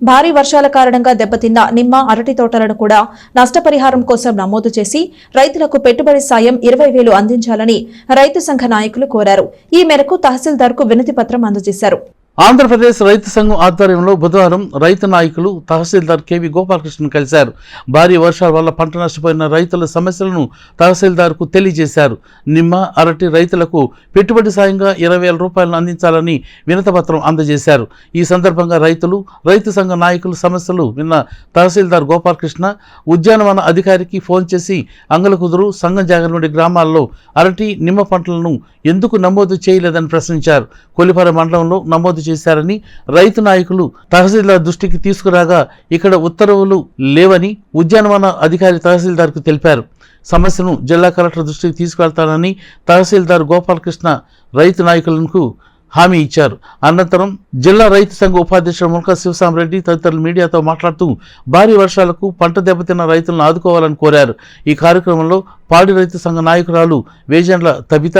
భారీ వర్షాల కారణంగా దెబ్బతిన్న నిమ్మ అరటి తోటలను కూడా నష్టపరిహారం కోసం నమోదు చేసి రైతులకు పెట్టుబడి సాయం 20,000 అందించాలని రైతు సంఘ నాయకులు కోరారు. ఈ మేరకు తహసీల్దార్కు వినతి పత్రం అందజేశారు. ఆంధ్రప్రదేశ్ రైతు సంఘం ఆధ్వర్యంలో బుధవారం రైతు నాయకులు తహసీల్దార్ కేవి గోపాలకృష్ణ కలిశారు. భారీ వర్షాల వల్ల పంట నష్టపోయిన రైతుల సమస్యలను తహసీల్దార్కు తెలియజేశారు. నిమ్మ అరటి రైతులకు పెట్టుబడి సాయంగా 20,000 రూపాయలను అందించాలని వినతిపత్రం అందజేశారు. ఈ సందర్భంగా రైతు సంఘ నాయకుల సమస్యలు విన్న తహసీల్దార్ గోపాలకృష్ణ ఉద్యానవన అధికారికి ఫోన్ చేసి అంగలకుదురు, సంగం జాగరణి గ్రామాల్లో అరటి, నిమ్మ పంటలను ఎందుకు నమోదు చేయలేదని ప్రశ్నించారు. కొల్లిపర మండలంలో నమోదు చేశారని రైతు నాయకులు తహసీల్దార్ దృష్టికి తీసుకురాగా ఇక్కడ ఉత్తర్వులు లేవని ఉద్యానవన అధికారి తహసీల్దార్కు తెలిపారు. సమస్యను జిల్లా కలెక్టర్ దృష్టికి తీసుకెళ్తానని తహసీల్దార్ గోపాలకృష్ణ రైతు నాయకులకు హామీ ఇచ్చారు. అనంతరం జిల్లా రైతు సంఘ ఉపాధ్యక్షుడు ముల్కా శివసామరెడ్డి తదితరులు మీడియాతో మాట్లాడుతూ భారీ వర్షాలకు పంట దెబ్బతిన్న రైతులను ఆదుకోవాలని కోరారు. ఈ కార్యక్రమంలో పాడి రైతు సంఘ నాయకురాలు వేజండ్ల తబిత,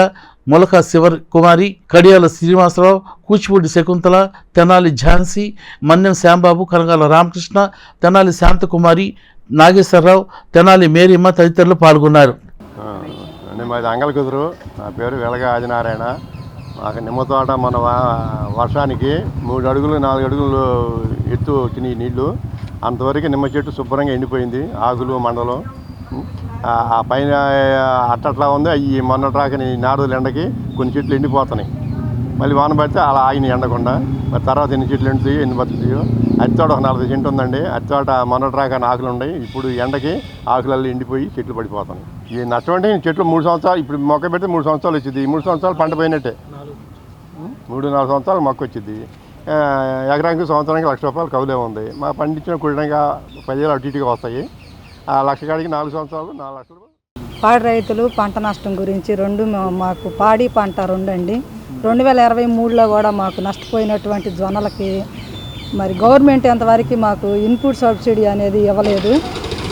మొలక శివకుమారి, కడియాల శ్రీనివాసరావు, కూచిపూడి శకుంతల, తెనాలి ఝాన్సీ, మన్యం శ్యాంబాబు, కనగాల రామకృష్ణ, తెనాలి శాంతకుమారి, నాగేశ్వరరావు, తెనాలి మేరీమ్మ తదితరులు పాల్గొన్నారు. మాది అంగలకుదురు. నా పేరు వెలగ ఆదినారాయణ. మాకు నిమ్మ తోట మన వర్షానికి 3 అడుగులు 4 అడుగులు ఎత్తు వచ్చినాయి నీళ్లు. అంతవరకు నిమ్మ చెట్టు శుభ్రంగా ఎండిపోయింది, ఆకులు మండలం. ఆ పైన అట్టట్లా ఉంది. ఈ మొన్నటి రాకని 4 రోజుల ఎండకి కొన్ని చెట్లు ఎండిపోతున్నాయి. మళ్ళీ వాన పడితే అలా ఆగినాయి ఎండకుండా. మరి తర్వాత ఎన్ని చెట్లు ఎండుతాయో ఎన్ని బతుకుతాయో. అతి తోట ఒక 40 సెంటు ఉందండి. అతి తోట మొన్నటి రాకని ఆకులు ఉన్నాయి. ఇప్పుడు ఎండకి ఆకులల్లో ఎండిపోయి చెట్లు పడిపోతున్నాయి. ఈ నష్టం అంటే చెట్లు 3 సంవత్సరాలు, ఇప్పుడు మొక్క పెడితే 3 సంవత్సరాలు వచ్చింది. ఈ 3 సంవత్సరాలు పంట పోయినట్టే. 3-4 సంవత్సరాలు మొక్క వచ్చింది. ఎకరానికి సంవత్సరానికి ₹1,00,000 కవులే ఉంది. మా పండించిన కూడంగా 10,000 అటు ఇటుగా వస్తాయి. ఆ లక్ష కాడికి 4 సంవత్సరాలు 4 లక్షలు. పాడి రైతులు పంట నష్టం గురించి మాకు పాడి పంట 2 అండి. 2023లో కూడా మాకు నష్టపోయినటువంటి జొన్నలకి మరి గవర్నమెంట్ ఎంతవరకు మాకు ఇన్పుట్ సబ్సిడీ అనేది ఇవ్వలేదు.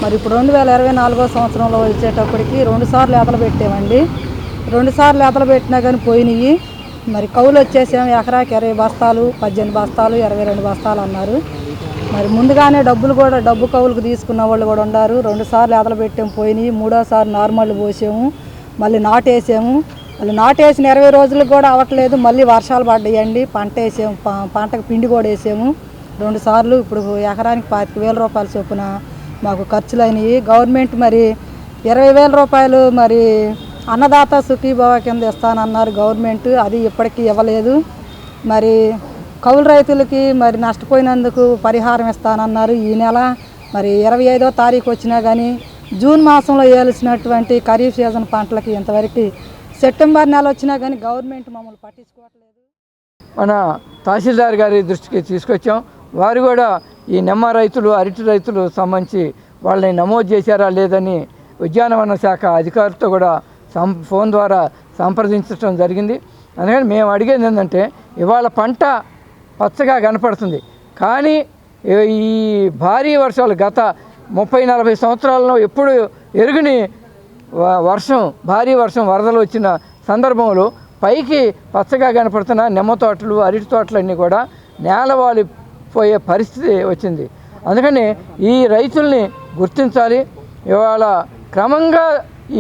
మరి ఇప్పుడు 2024 సంవత్సరంలో వచ్చేటప్పటికి 2 సార్లు ఎదలు పెట్టామండి. 2 సార్లు ఎదలు పెట్టినా కానీ పోయినాయి. మరి కౌలు వచ్చేసాము ఎకరాకి 20 బస్తాలు, 18 బస్తాలు, 22 బస్తాలు అన్నారు. మరి ముందుగానే డబ్బు కౌలుకు తీసుకున్న వాళ్ళు కూడా ఉన్నారు. 2 సార్లు ఎదలు పెట్టాము, పోయినాయి. 3వసారి నార్మల్ పోసాము, మళ్ళీ నాటేసాము. మళ్ళీ నాటేసిన 20 రోజులకు కూడా అవ్వట్లేదు. మళ్ళీ వర్షాలు పడ్డాయండి. పంట వేసాము, పంటకు పిండి కూడా వేసాము 2 సార్లు. ఇప్పుడు ఎకరానికి 25,000 రూపాయల చొప్పున మాకు ఖర్చులు అయినాయి. గవర్నమెంట్ మరి 20,000 రూపాయలు మరి అన్నదాత సుఖీభవ కింద ఇస్తానన్నారు గవర్నమెంట్. అది ఇప్పటికీ ఇవ్వలేదు. మరి కౌలు రైతులకి మరి నష్టపోయినందుకు పరిహారం ఇస్తానన్నారు. ఈ నెల మరి 25వ తారీఖు వచ్చినా కానీ జూన్ మాసంలో వేయాల్సినటువంటి ఖరీఫ్ సీజన్ పంటలకి ఇంతవరకు సెప్టెంబర్ నెల వచ్చినా కానీ గవర్నమెంట్ మమ్మల్ని పట్టించుకోవట్లేదు. మన తహసీల్దార్ గారి దృష్టికి తీసుకొచ్చాం. వారు కూడా ఈ నిమ్మ రైతులు, అరటి రైతులు సంబంధించి వాళ్ళని నమోదు చేశారా లేదని ఉద్యానవన శాఖ అధికారులతో కూడా ఫోన్ ద్వారా సంప్రదించడం జరిగింది. అందుకని మేము అడిగేది ఏంటంటే, ఇవాళ పంట పచ్చగా కనపడుతుంది, కానీ ఈ భారీ వర్షాలు గత 30-40 సంవత్సరాలలో ఎప్పుడు ఎరుగని భారీ వర్షం వరదలు వచ్చిన సందర్భంలో పైకి పచ్చగా కనపడుతున్న నిమ్మ తోటలు, అరటి తోటలన్నీ కూడా నేలవాలిపోయే పరిస్థితి వచ్చింది. అందుకని ఈ రైతుల్ని గుర్తించాలి. ఇవాళ క్రమంగా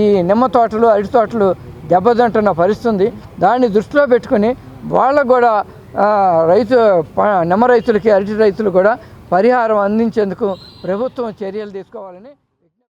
ఈ నిమ్మ తోటలు, అరటి తోటలు దెబ్బతింటున్న పరిస్థితి ఉంది. దాన్ని దృష్టిలో పెట్టుకుని వాళ్ళకు కూడా నిమ్మ రైతులకి, అరటి రైతులు కూడా పరిహారం అందించేందుకు ప్రభుత్వం చర్యలు తీసుకోవాలని